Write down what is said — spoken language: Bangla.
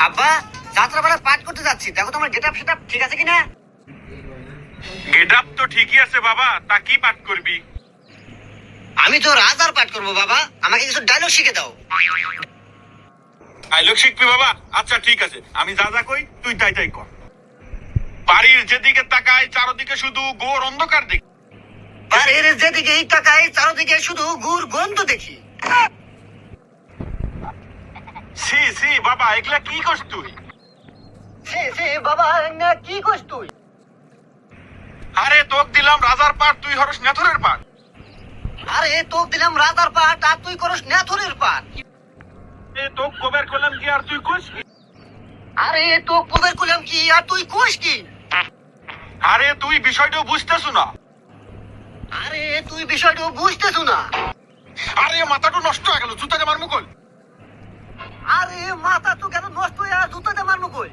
আব্বা, যাত্রাপালা পাঠ করতে যাচ্ছি, দেখো তোমার গেটআপ সেটআপ ঠিক আছে কিনা। গেটআপ তো ঠিকই আছে বাবা, তা কি পাঠ করবি? আমি তো রাজার পাঠ করবো বাবা, আমাকে কিছু ডায়লগ শিখে দাও। ডায়লগ শিখবি বাবা? আচ্ছা ঠিক আছে, আমি যা যা কই তুই তাই তাই কর। বাড়ির যেদিকে তাকায় চারদিকে শুধু ঘোর অন্ধকার দেখি। বাড়ির যেদিকে তাকাই চারদিকে শুধু গুড় গন্ধ দেখি। সি সি বাবা, এগুলা কি করছ তুই? সে বাবা, না কি করছ তুই? আরে তোক দিলাম রাজার পাঠ, তুই হরস নেথরের পাঠ। আরে তোক দিলাম রাজার পাঠ আর তুই করস নেথরের পাঠ। এ তোক কবের করলাম কি আর তুই কইস কি? আরে তোক কবের কইলাম কি আর তুই কোষ কি? আরে তুই বিষয়টাও বুঝতেছ না। আরে তুই বিষয়টা বুঝতেছ না। আরে মাথাটা নষ্ট হয়ে গেল, জুতা যে মারমু কই? আরে মাথা তো কেন নষ্ট হয়ে আর জুতাতে মারমু কই?